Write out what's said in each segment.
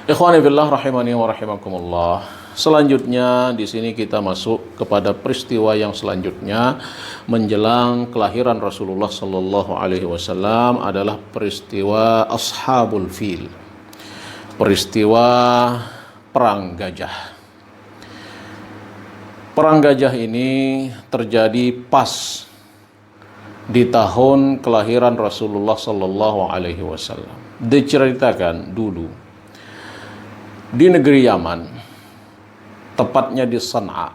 Ikhwani fillah rahimani wa rahimakumullah. Selanjutnya di sini kita masuk kepada peristiwa yang selanjutnya menjelang kelahiran Rasulullah sallallahu alaihi wasallam adalah peristiwa Ashabul Fil. Peristiwa perang gajah. Perang gajah ini terjadi pas di tahun kelahiran Rasulullah sallallahu alaihi wasallam. Diceritakan dulu di negeri Yaman, tepatnya di San'a,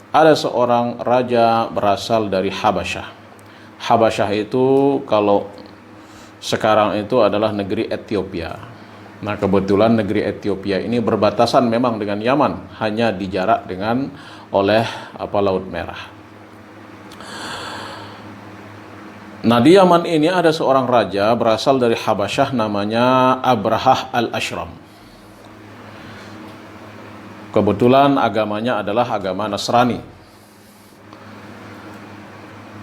ada seorang raja berasal dari Habasyah. Habasyah itu kalau sekarang itu adalah negeri Ethiopia. Nah, kebetulan negeri Ethiopia ini berbatasan memang dengan Yaman, hanya dijarak dengan oleh Laut Merah. Nah, di Yaman ini ada seorang raja berasal dari Habasyah namanya Abrahah al-Ashram. Kebetulan agamanya adalah agama Nasrani.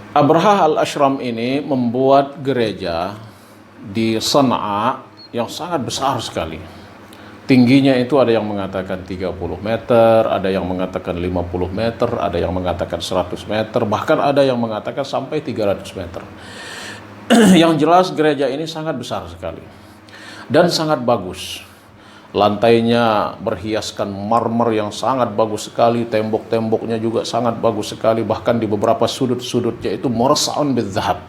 Abrahah al-Ashram ini membuat gereja di San'a yang sangat besar sekali. Tingginya itu ada yang mengatakan 30 meter, ada yang mengatakan 50 meter, ada yang mengatakan 100 meter, bahkan ada yang mengatakan sampai 300 meter. Yang jelas gereja ini sangat besar sekali dan sangat bagus. Lantainya berhiaskan marmer yang sangat bagus sekali, tembok-temboknya juga sangat bagus sekali, bahkan di beberapa sudut-sudutnya itu mursaun bidzahab,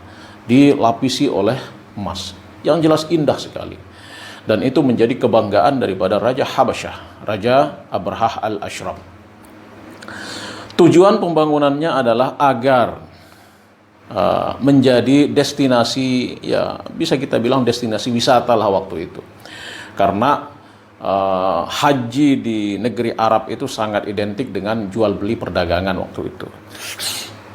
dilapisi oleh emas. Yang jelas indah sekali. Dan itu menjadi kebanggaan daripada Raja Habasyah, Raja Abrahah al-Ashram. Tujuan pembangunannya adalah agar menjadi destinasi, ya bisa kita bilang destinasi wisata lah waktu itu. Karena haji di negeri Arab itu sangat identik dengan jual beli perdagangan waktu itu.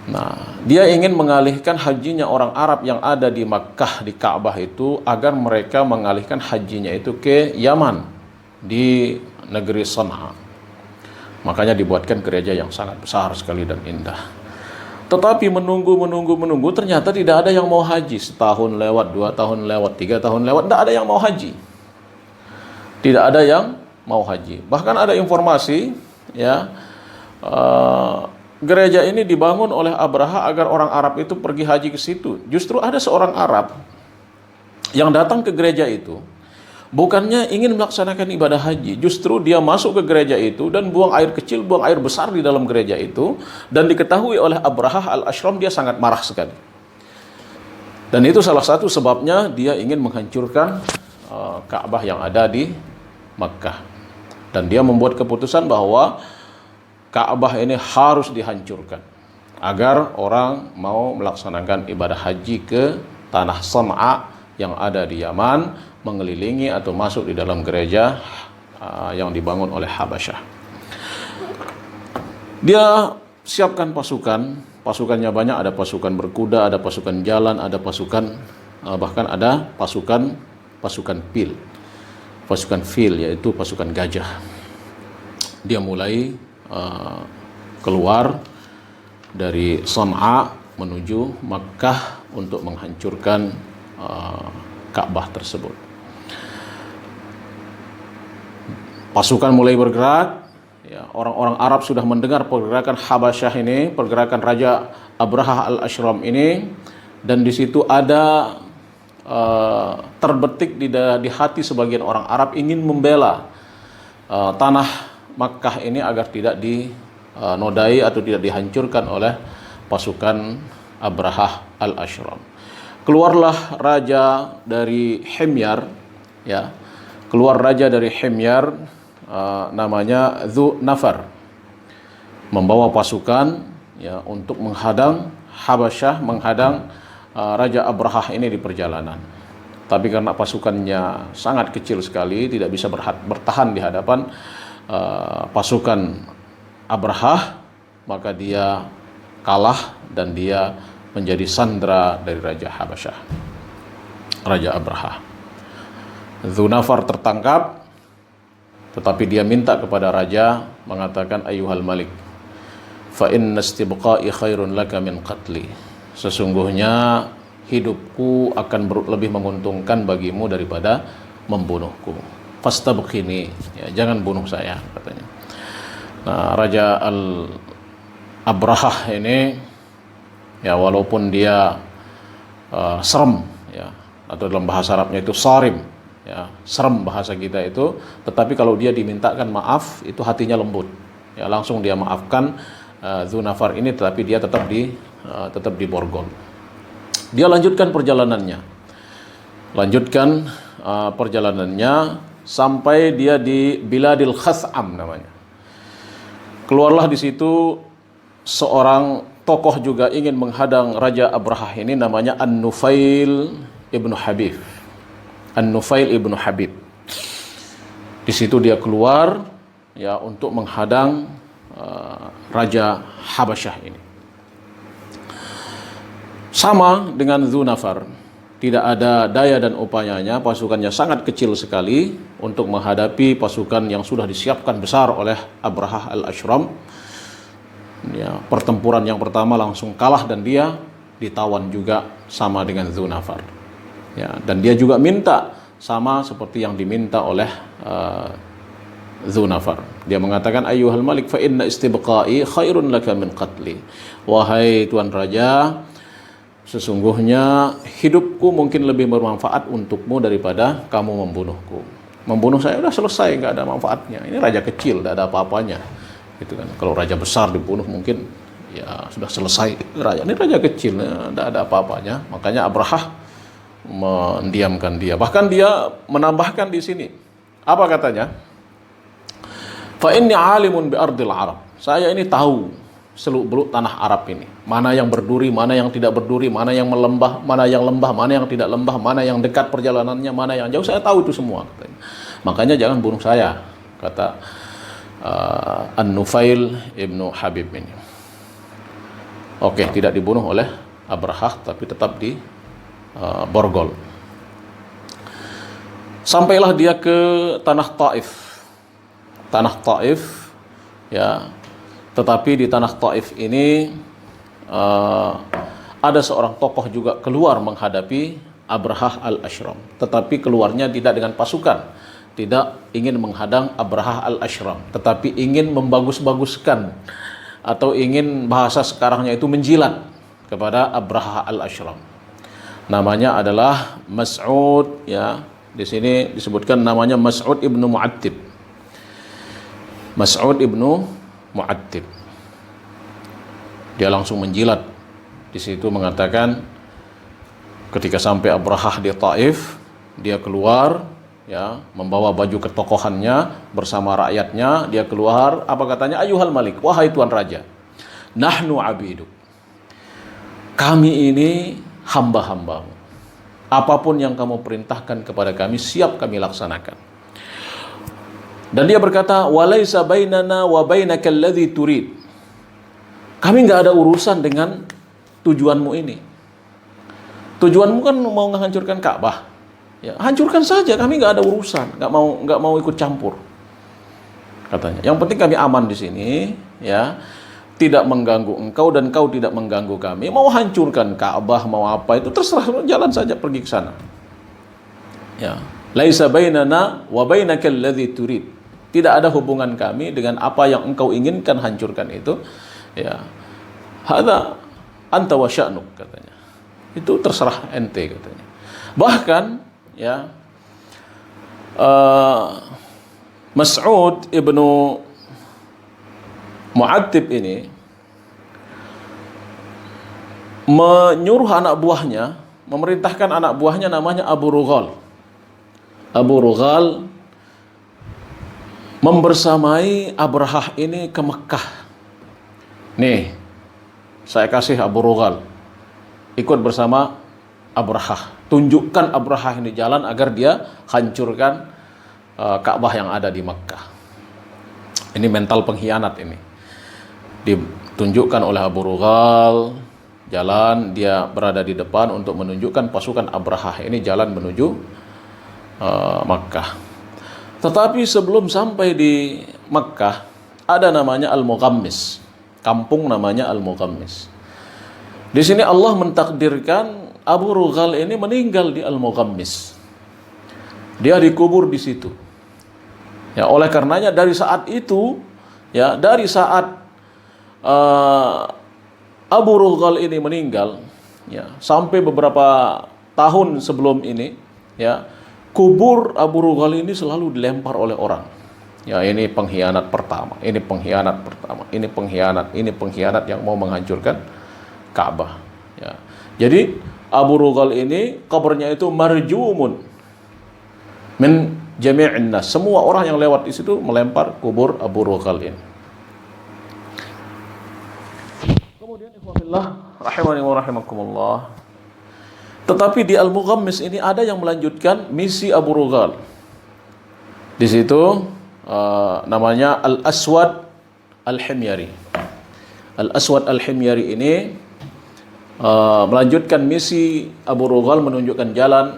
Nah, dia ingin mengalihkan hajinya orang Arab yang ada di Makkah, di Ka'bah itu, agar mereka mengalihkan hajinya itu ke Yaman, di negeri San'a. Makanya dibuatkan gereja yang sangat besar sekali dan indah. Tetapi menunggu, ternyata tidak ada yang mau haji. Setahun lewat, 2 tahun lewat, 3 tahun lewat, tidak ada yang mau haji. Tidak ada yang mau haji. Bahkan ada informasi, ya, gereja ini dibangun oleh Abraha agar orang Arab itu pergi haji ke situ. Justru ada seorang Arab yang datang ke gereja itu, bukannya ingin melaksanakan ibadah haji. Justru dia masuk ke gereja itu dan buang air kecil, buang air besar di dalam gereja itu. Dan diketahui oleh Abrahah al-Ashram, dia sangat marah sekali. Dan itu salah satu sebabnya dia ingin menghancurkan Ka'bah yang ada di Makkah. Dan dia membuat keputusan bahwa Ka'bah ini harus dihancurkan agar orang mau melaksanakan ibadah haji ke tanah San'a yang ada di Yaman, mengelilingi atau masuk di dalam gereja yang dibangun oleh Habasyah. Dia siapkan pasukan, pasukannya banyak, ada pasukan berkuda, ada pasukan jalan, ada pasukan bahkan ada pasukan pil. Pasukan fil, yaitu pasukan gajah. Dia mulai keluar dari San'a menuju Makkah untuk menghancurkan Ka'bah tersebut. Pasukan mulai bergerak, ya, orang-orang Arab sudah mendengar pergerakan Habasyah ini, pergerakan Raja Abrahah al-Ashram ini, dan di situ ada terbetik di hati sebagian orang Arab ingin membela tanah Makkah ini agar tidak dinodai atau tidak dihancurkan oleh pasukan Abrahah al-Ashram. Keluarlah raja dari Himyar, ya. Keluar raja dari Himyar, namanya Dzu Nafar, membawa pasukan, ya, untuk menghadang Habasyah, menghadang Raja Abrahah ini di perjalanan. Tapi karena pasukannya sangat kecil sekali, tidak bisa bertahan di hadapan pasukan Abrahah, maka dia kalah dan dia menjadi sandera dari Raja Habasyah, Raja Abrahah. Dzu Nafar tertangkap, tetapi dia minta kepada raja, mengatakan, "Ayyuhal malik, fa inna istibqa'i khairun laka min qatli." Sesungguhnya hidupku akan lebih menguntungkan bagimu daripada membunuhku. fastabqini, ya, jangan bunuh saya, katanya. Nah, Raja Abrahah ini, ya, walaupun dia serem, ya, atau dalam bahasa Arabnya itu sarim, ya, serem bahasa kita itu, tetapi kalau dia dimintakan maaf itu hatinya lembut, ya, langsung dia maafkan Dzunafar ini, tetapi dia tetap di borgol. Dia lanjutkan perjalanannya sampai dia di Biladil Khas'am namanya. Keluarlah di situ seorang tokoh juga ingin menghadang Raja Abrahah ini, namanya An-Nufail ibnu Habib. An-Nufail ibnu Habib. Di situ dia keluar, ya, untuk menghadang Raja Habasyah ini. Sama dengan Dzunafar, tidak ada daya dan upayanya, pasukannya sangat kecil sekali untuk menghadapi pasukan yang sudah disiapkan besar oleh Abrahah al-Ashram. Ya, pertempuran yang pertama langsung kalah dan dia ditawan juga sama dengan Dzunafar. Ya, dan dia juga minta sama seperti yang diminta oleh Dzunafar. Dia mengatakan, ayyuhal malik fa inna istibqa'i khairun laka min qatli. Wahai tuan raja, sesungguhnya hidupku mungkin lebih bermanfaat untukmu daripada kamu membunuhku. Membunuh saya udah selesai, nggak ada manfaatnya. Ini raja kecil, nggak ada apa-apanya, gitu kan. Kalau raja besar dibunuh mungkin ya sudah selesai. Ini raja kecil, nggak ada apa-apanya. Makanya Abrahah mendiamkan dia. Bahkan dia menambahkan di sini, apa katanya? Fa inni alimun bi ardil Arab. Saya ini tahu seluk-beluk tanah Arab ini. Mana yang berduri, mana yang tidak berduri, mana yang melembah, mana yang lembah, mana yang tidak lembah, mana yang dekat perjalanannya, mana yang jauh. Saya tahu itu semua, katanya. Makanya jangan bunuh saya, kata An-Nufail ibnu Habib ini. Oke, tidak dibunuh oleh Abrahah, tapi tetap di borgol. Sampailah dia ke tanah Taif. Tanah Taif, ya. Tetapi di tanah Taif ini ada seorang tokoh juga keluar menghadapi Abrahah al-Ashram. Tetapi keluarnya tidak dengan pasukan, tidak ingin menghadang Abrahah al-Ashram, tetapi ingin membagus-baguskan, atau ingin bahasa sekarangnya itu menjilat kepada Abrahah al-Ashram. Namanya adalah Mas'ud, ya. Di sini disebutkan namanya Mas'ud ibnu Mu'attib. Mas'ud ibnu Mu'attib. Dia langsung menjilat di situ, mengatakan ketika sampai Abrahah di Taif, dia keluar, ya, membawa baju ketokohannya bersama rakyatnya. Dia keluar, apa katanya? Ayyuhal malik, wahai tuan raja, nahnu abiduk, kami ini hamba-hambamu. Apapun yang kamu perintahkan kepada kami, siap kami laksanakan. Dan dia berkata, walaisa bainana wa bainaka alladhi turid. Kami nggak ada urusan dengan tujuanmu ini. Tujuanmu kan mau menghancurkan Ka'bah. Ya, hancurkan saja, kami nggak ada urusan, nggak mau ikut campur, katanya. Yang penting kami aman di sini, ya, tidak mengganggu engkau dan kau tidak mengganggu kami. Mau hancurkan Ka'bah, mau apa itu terserah, jalan saja pergi ke sana. Ya, laisa bainana wa bainaka alladhi turid. Tidak ada hubungan kami dengan apa yang engkau inginkan hancurkan itu. Ya, hadza anta wa sya'nuk, katanya. Itu terserah ente, katanya. Bahkan, ya, Mas'ud ibnu Mu'attib ini menyuruh anak buahnya, memerintahkan anak buahnya namanya Abu Rughal. Abu Rughal membersamai Abrahah ini ke Mekah. Nih, saya kasih Abu Rughal ikut bersama Abrahah. Tunjukkan Abrahah ini jalan agar dia hancurkan Ka'bah yang ada di Mekah. Ini mental pengkhianat ini. Ditunjukkan oleh Abu Rughal jalan, dia berada di depan untuk menunjukkan pasukan Abrahah ini jalan menuju Makkah. Tetapi sebelum sampai di Makkah, ada namanya Al-Mughammis. Kampung namanya Al-Mughammis. Di sini Allah mentakdirkan Abu Rughal ini meninggal di Al-Mughammis. Dia dikubur di situ. Ya, oleh karenanya dari saat itu, ya, dari saat Abu Rughal ini meninggal, ya, sampai beberapa tahun sebelum ini, ya, kubur Abu Rughal ini selalu dilempar oleh orang. Ya, ini pengkhianat pertama, ini pengkhianat pertama, ini pengkhianat yang mau menghancurkan Ka'bah. Ya. Jadi Abu Rughal ini kabarnya itu marjumun min jami'in nas. Semua orang yang lewat di situ melempar kubur Abu Rughal ini. Kemudian ikhwanillah rahimani wa rahimakumullah. Tetapi di Al-Mughammis ini ada yang melanjutkan misi Abu Rughal. Di situ namanya Al-Aswad Al-Himyari. Al-Aswad Al-Himyari ini melanjutkan misi Abu Rughal, menunjukkan jalan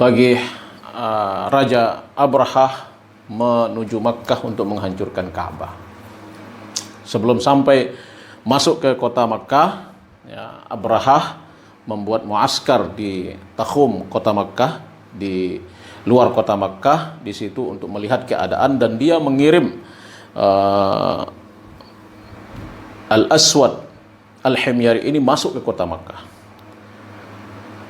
bagi Raja Abrahah menuju Makkah untuk menghancurkan Ka'bah. Sebelum sampai masuk ke kota Makkah, ya, Abrahah membuat muaskar di Takhum, kota Makkah, di luar kota Makkah, di situ untuk melihat keadaan, dan dia mengirim Al-Aswad Al-Himyari ini masuk ke kota Makkah.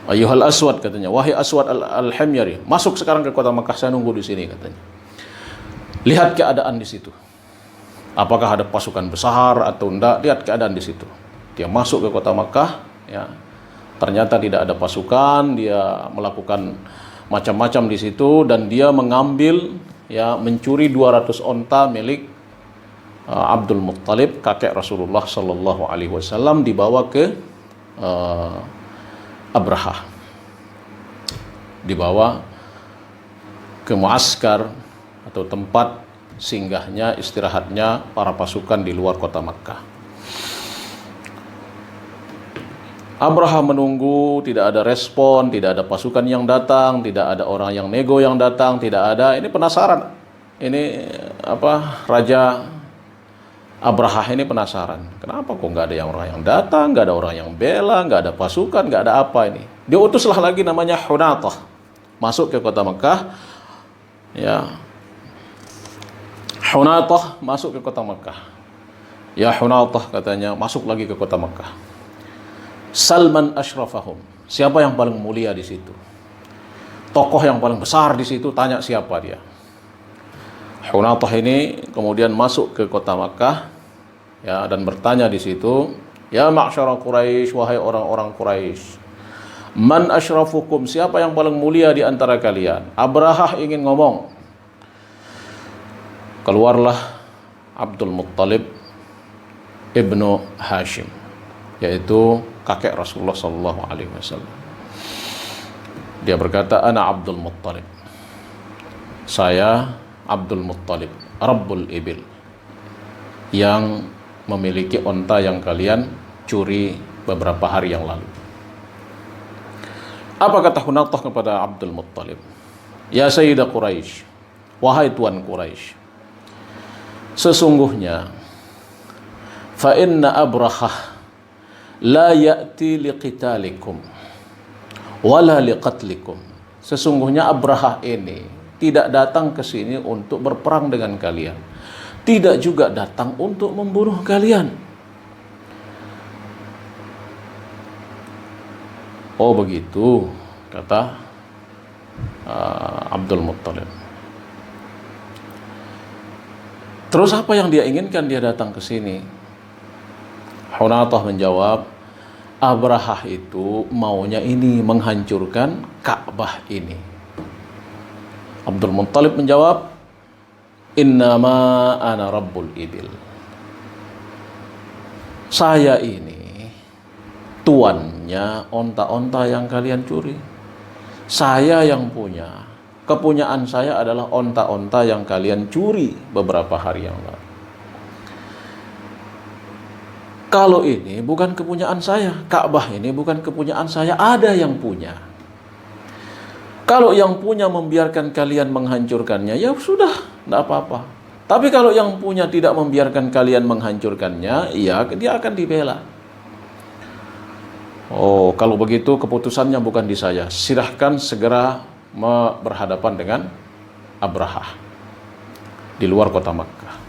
Ayyuhal Aswad, katanya, wahai Aswad Al-Himyari, masuk sekarang ke kota Makkah, saya nunggu di sini, katanya. Lihat keadaan di situ. Apakah ada pasukan besar atau enggak? Lihat keadaan di situ. Dia masuk ke kota Makkah, ya. Ternyata tidak ada pasukan, dia melakukan macam-macam di situ, dan dia mengambil, ya, mencuri 200 onta milik Abdul Muttalib, kakek Rasulullah sallallahu alaihi wasallam, dibawa ke Abrahah. Dibawa ke muaskar atau tempat singgahnya, istirahatnya para pasukan di luar kota Makkah. Abrahah menunggu, tidak ada respon, tidak ada pasukan yang datang, tidak ada orang yang nego yang datang, tidak ada. Ini penasaran. Ini Raja Abrahah ini penasaran. Kenapa kok nggak ada orang yang datang, nggak ada orang yang bela, nggak ada pasukan, nggak ada apa ini? Dia utuslah lagi namanya Hunatah masuk ke kota Makkah. Ya, Hunatah masuk ke kota Makkah. Ya Hunatah, katanya, masuk lagi ke kota Makkah. Salman asyrafahum. Siapa yang paling mulia di situ? Tokoh yang paling besar di situ, tanya siapa dia. Hunatah ini kemudian masuk ke kota Makkah, ya, dan bertanya di situ, ya ma'syara Quraisy, wahai orang-orang Quraisy, man asyrafukum, siapa yang paling mulia di antara kalian? Abrahah ingin ngomong. Keluarlah Abdul Muttalib ibnu Hashim, yaitu kakek Rasulullah sallallahu alaihi wasallam. Dia berkata, ana Abdul Muttalib, saya Abdul Muttalib, Rabbul Ibil, yang memiliki onta yang kalian curi beberapa hari yang lalu. Apa kata Hunatah kepada Abdul Muttalib? Ya Sayyidah Quraisy, wahai tuan Quraisy, sesungguhnya fa inna Abrahah la ya'ti liqitalikum wala liqatlikum. Sesungguhnya Abrahah ini tidak datang ke sini untuk berperang dengan kalian, tidak juga datang untuk membunuh kalian. Oh begitu, kata Abdul Muttalib. Terus apa yang dia inginkan dia datang ke sini? Hunatah menjawab, Abrahah itu maunya ini, menghancurkan Ka'bah ini. Abdul Muttalib menjawab, innama ana Rabbul Ibil. Saya ini tuannya onta-onta yang kalian curi. Saya yang punya. Kepunyaan saya adalah onta-onta yang kalian curi beberapa hari yang lalu. Kalau ini bukan kepunyaan saya, Ka'bah ini bukan kepunyaan saya, ada yang punya. Kalau yang punya membiarkan kalian menghancurkannya, ya sudah, tidak apa-apa. Tapi kalau yang punya tidak membiarkan kalian menghancurkannya, ya dia akan dibela. Oh, kalau begitu keputusannya bukan di saya. Silahkan segera berhadapan dengan Abrahah di luar kota Makkah.